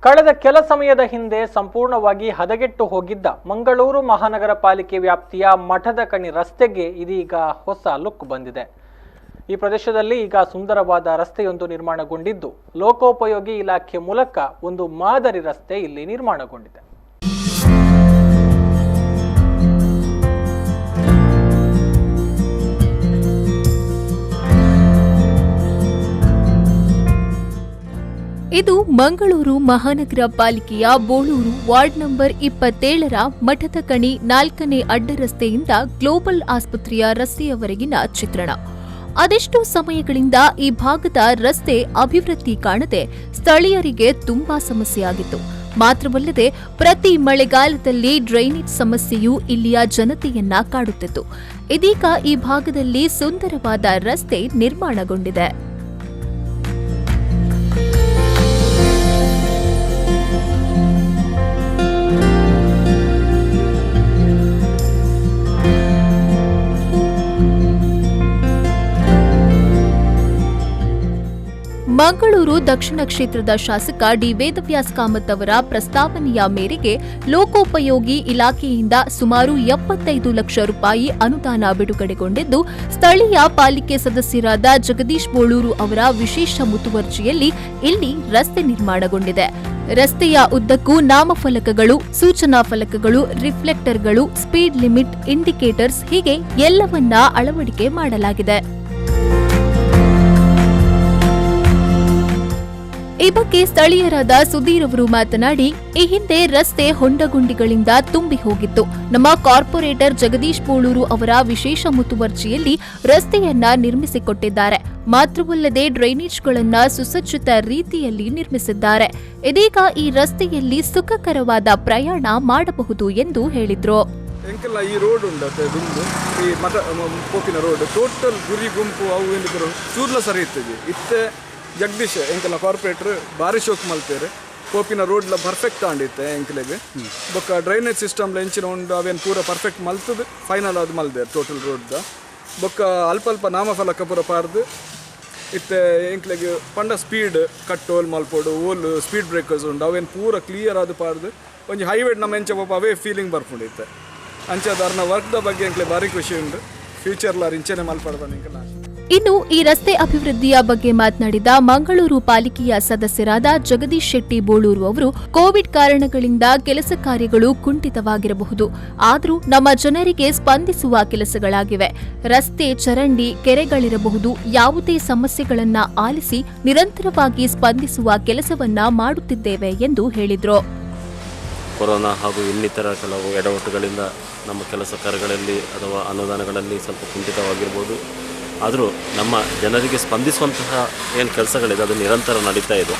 ಕಳೆದ ಕೆಲ ಸಮಯದ ಹಿಂದೆ ಸಂಪೂರ್ಣವಾಗಿ ಹದಗೆಟ್ಟು ಹೋಗಿದ್ದ ಮಂಗಳೂರು ಮಹಾನಗರ ಪಾಲಿಕೆ ವ್ಯಾಪ್ತಿಯ ಮಠದ ಕಣಿ ರಸ್ತೆಗೆ ಇದೀಗ ಹೊಸ ಲುಕ್ ಬಂದಿದೆ. ಈ ಪ್ರದೇಶದಲ್ಲಿ ಈಗ ಸುಂದರವಾದ ರಸ್ತೆಯೊಂದು ನಿರ್ಮಾಣಗೊಂಡಿದ್ದು ಲೋಕೋಪಯೋಗಿ ಇಲಾಖೆ ಮೂಲಕ ಒಂದು ಮಾದರಿ ರಸ್ತೆ ಇಲ್ಲಿ ನಿರ್ಮಾಣಗೊಂಡಿದೆ. ಇದು ಮಂಗಳೂರು ಮಹಾನಗರ ಪಾಲಿಕೆಯ ಬೋಳೂರು ವಾರ್ಡ್ ನಂಬರ್ 27ರ ಮಠದ ಕಣಿ 4ನೇ ಅಡ್ಡ ರಸ್ತೆಯಿಂದ ಗ್ಲೋಬಲ್ ಆಸ್ಪತ್ರೆಯ ರಸ್ತೆಯವರೆಗಿನ ಚಿತ್ರಣ. ಅದೆಷ್ಟೋ ಸಮಯಗಳಿಂದ ಈ ಭಾಗದ ರಸ್ತೆ ಅಭಿವೃದ್ಧಿ ಕಾಣದೆ ಸ್ಥಳೀಯರಿಗೆ ತುಂಬಾ ಸಮಸ್ಯೆಯಾಗಿತ್ತು. ಮಾತ್ರವಲ್ಲದೆ ಪ್ರತಿ ಮಳೆಗಾಲದಲ್ಲಿ ಡ್ರೈನೇಜ್ ಸಮಸ್ಯೆಯೂ ಇಲ್ಲಿಯ ಜನತೆಯನ್ನ ಕಾಡುತ್ತಿತ್ತು. ಇದೀಗ ಈ ಭಾಗದಲ್ಲಿ ಸುಂದರವಾದ ರಸ್ತೆ ನಿರ್ಮಾಣಗೊಂಡಿದೆ. ಮಂಗಳೂರು ದಕ್ಷಿಣ ಕ್ಷೇತ್ರದ ಶಾಸಕ ಡಿ ವೇದವ್ಯಾಸ್ ಕಾಮತ್ ಅವರ ಪ್ರಸ್ತಾವನೆಯ ಮೇರೆಗೆ ಲೋಕೋಪಯೋಗಿ ಇಲಾಖೆಯಿಂದ ಸುಮಾರು 75 ಲಕ್ಷ ರೂಪಾಯಿ ಅನುದಾನ ಬಿಡುಗಡೆಗೊಂಡಿದ್ದು, ಸ್ಥಳೀಯ ಪಾಲಿಕೆ ಸದಸ್ಯರಾದ ಜಗದೀಶ್ ಬೋಳೂರು ಅವರ ವಿಶೇಷ ಮುತುವರ್ಜಿಯಲ್ಲಿ ಇಲ್ಲಿ ರಸ್ತೆ ನಿರ್ಮಾಣಗೊಂಡಿದೆ. ರಸ್ತೆಯ ಉದ್ದಕ್ಕೂ ನಾಮಫಲಕಗಳು, ಸೂಚನಾ ಫಲಕಗಳು, ರಿಫ್ಲೆಕ್ಟರ್ಗಳು, ಸ್ಪೀಡ್ ಲಿಮಿಟ್, ಇಂಡಿಕೇಟರ್ಸ್ ಹೀಗೆ ಎಲ್ಲವನ್ನ ಅಳವಡಿಕೆ ಮಾಡಲಾಗಿದೆ. ಈ ಬಗ್ಗೆ ಸ್ಥಳೀಯರಾದ ಸುಧೀರ್ ಅವರು ಮಾತನಾಡಿ, ಈ ಹಿಂದೆ ರಸ್ತೆ ಹೊಂಡಗುಂಡಿಗಳಿಂದ ತುಂಬಿ ಹೋಗಿತ್ತು. ನಮ್ಮ ಕಾರ್ಪೊರೇಟರ್ ಜಗದೀಶ್ ಬೋಳೂರು ಅವರ ವಿಶೇಷ ಮುತುವರ್ಜಿಯಲ್ಲಿ ರಸ್ತೆಯನ್ನ ನಿರ್ಮಿಸಿಕೊಟ್ಟಿದ್ದಾರೆ. ಮಾತ್ರವಲ್ಲದೆ ಡ್ರೈನೇಜ್ಗಳನ್ನ ಸುಸಜ್ಜಿತ ರೀತಿಯಲ್ಲಿ ನಿರ್ಮಿಸಿದ್ದಾರೆ. ಇದೀಗ ಈ ರಸ್ತೆಯಲ್ಲಿ ಸುಖಕರವಾದ ಪ್ರಯಾಣ ಮಾಡಬಹುದು ಎಂದು ಹೇಳಿದ್ರು. ಈ ರೋಡ್ ಈ ಪೋಪಿನ ರೋಡ್ ಟೋಟಲ್ ಗುರಿ ಗುಂಪು ಅವು ಚೂರ್ಲ ಸರಿ ಇತ್ತೆ ಜಗದೀಶ್ ಎಂಕಲ್ನ ಕಾರ್ಪೊರೇಟರ್ ಭಾರಿ ಶೋಕ್ ಮಲ್ತೇರು ಪೋಪಿನ ರೋಡ್ಲ ಪರ್ಫೆಕ್ಟ್ ಆಂಡಿತ್ತೆ ಎಂಕಲೆಗೆ ಬೊಕ್ಕ ಡ್ರೈನೇಜ್ ಸಿಸ್ಟಮ್ಲ ಎಂಚಿನ ಉಂಡು ಅವೇನು ಪೂರ ಪರ್ಫೆಕ್ಟ್ ಮಲ್ತದು ಫೈನಲ್ ಅದು ಮಲ್ದೇರು ಟೋಟಲ್ ರೋಡ್ದ ಬೊಕ್ಕ ಅಲ್ಪ ನಾಮಫಲಕ ಪೂರ ಪಾರ್ದು ಇತ್ತೆ ಎಂಕ್ಲೆಗೆ ಪಂಡ ಸ್ಪೀಡ್ ಕಟ್ಟೋಲ್ ಮಲ್ಪೋಡು ಓಲ್ ಸ್ಪೀಡ್ ಬ್ರೇಕರ್ಸ್ ಉಂಡು ಅವೇನು ಪೂರ ಕ್ಲಿಯರ್ ಆದ ಪಾರ್ದು ಒಂಜಿ ಹೈವೇ ನಮ್ಮ ಎಂಚ ಪಾಪ ಅವೇ ಫೀಲಿಂಗ್ ಬರ್ಕೊಂಡಿತ್ತೆ ಅಂಚದ ಅರ್ನ ವರ್ಕ್ದ ಬಗ್ಗೆ ಎಂಕ್ಲೆ ಭಾರಿ ಖುಷಿ ಉಂಡು ಫ್ಯೂಚರ್ಲ ಇಂಚನೆ ಮಲ್ಪಡ್ದಾನೆ ಎಂಕಲ್ಲ. ಇನ್ನು ಈ ರಸ್ತೆ ಅಭಿವೃದ್ಧಿಯ ಬಗ್ಗೆ ಮಾತನಾಡಿದ ಮಂಗಳೂರು ಪಾಲಿಕೆಯ ಸದಸ್ಯರಾದ ಜಗದೀಶ್ ಶೆಟ್ಟಿ ಬೋಳೂರು ಅವರು, ಕೋವಿಡ್ ಕಾರಣಗಳಿಂದ ಕೆಲಸ ಕಾರ್ಯಗಳು ಕುಂಠಿತವಾಗಿರಬಹುದು, ಆದರೂ ನಮ್ಮ ಜನರಿಗೆ ಸ್ಪಂದಿಸುವ ಕೆಲಸಗಳಾಗಿವೆ. ರಸ್ತೆ, ಚರಂಡಿ, ಕೆರೆಗಳಿರಬಹುದು, ಯಾವುದೇ ಸಮಸ್ಯೆಗಳನ್ನ ಆಲಿಸಿ ನಿರಂತರವಾಗಿ ಸ್ಪಂದಿಸುವ ಕೆಲಸವನ್ನ ಮಾಡುತ್ತಿದ್ದೇವೆ ಎಂದು ಹೇಳಿದರು. ಕೊರೋನಾ ಹಾಗೂ ಇನ್ನಿತರ ಕೆಲವು ಎಡವಟ್ಟುಗಳಿಂದ ನಮ್ಮ ಕೆಲಸ ಕಾರ್ಯಗಳಲ್ಲಿ ಅಥವಾ ಅನುದಾನಗಳಲ್ಲಿ ಸ್ವಲ್ಪ ಕುಂಠಿತವಾಗಿರ್ಬೋದು. ಆದರೂ ನಮ್ಮ ಜನರಿಗೆ ಸ್ಪಂದಿಸುವಂತಹ ಏನು ಕೆಲಸಗಳಿದೆ ಅದು ನಿರಂತರ ನಡೀತಾ ಇದೆ.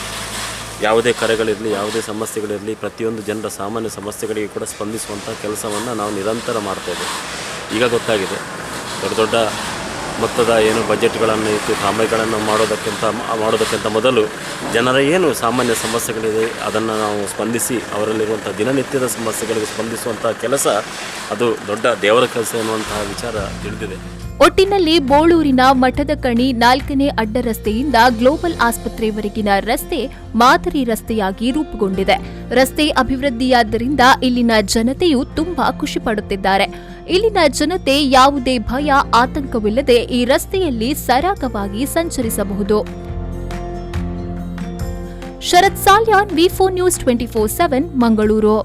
ಯಾವುದೇ ಕರೆಗಳಿರಲಿ, ಯಾವುದೇ ಸಮಸ್ಯೆಗಳಿರಲಿ, ಪ್ರತಿಯೊಂದು ಜನರ ಸಾಮಾನ್ಯ ಸಮಸ್ಯೆಗಳಿಗೆ ಕೂಡ ಸ್ಪಂದಿಸುವಂಥ ಕೆಲಸವನ್ನು ನಾವು ನಿರಂತರ ಮಾಡ್ತಾಯಿದ್ದೇವೆ. ಈಗ ಗೊತ್ತಾಗಿದೆ, ದೊಡ್ಡ ದೊಡ್ಡ ಮೊತ್ತದ ಏನು ಬಜೆಟ್ಗಳನ್ನು ಇಟ್ಟು ಕಾಮಗಾರಿಗಳನ್ನು ಮಾಡೋದಕ್ಕಿಂತ ಮೊದಲು ಜನರ ಏನು ಸಾಮಾನ್ಯ ಸಮಸ್ಯೆಗಳಿದೆ ಅದನ್ನು ನಾವು ಸ್ಪಂದಿಸಿ ಅವರಲ್ಲಿರುವಂಥ ದಿನನಿತ್ಯದ ಸಮಸ್ಯೆಗಳಿಗೆ ಸ್ಪಂದಿಸುವಂಥ ಕೆಲಸ ಅದು ದೊಡ್ಡ ದೇವರ ಕೆಲಸ ಎನ್ನುವಂತಹ ವಿಚಾರ ತಿಳಿದಿದೆ. ಒಟ್ಟಿನಲ್ಲಿ ಬೋಳೂರಿನ ಮಠದ ಕಣಿ 4ನೇ ಅಡ್ಡ ರಸ್ತೆಯಿಂದ ಗ್ಲೋಬಲ್ ಆಸ್ಪತ್ರೆಯವರೆಗಿನ ರಸ್ತೆ ಮಾದರಿ ರಸ್ತೆಯಾಗಿ ರೂಪುಗೊಂಡಿದೆ. ರಸ್ತೆ ಅಭಿವೃದ್ಧಿಯಾದ್ದರಿಂದ ಇಲ್ಲಿನ ಜನತೆಯು ತುಂಬಾ ಖುಷಿ ಪಡುತ್ತಿದ್ದಾರೆ. ಇಲ್ಲಿನ ಜನತೆ ಯಾವುದೇ ಭಯ, ಆತಂಕವಿಲ್ಲದೆ ಈ ರಸ್ತೆಯಲ್ಲಿ ಸರಾಗವಾಗಿ ಸಂಚರಿಸಬಹುದು. ಶರತ್ ಸಾಲ್ಯಾನ್, ವಿ4 ನ್ಯೂಸ್ 24/7 ಮಂಗಳೂರು.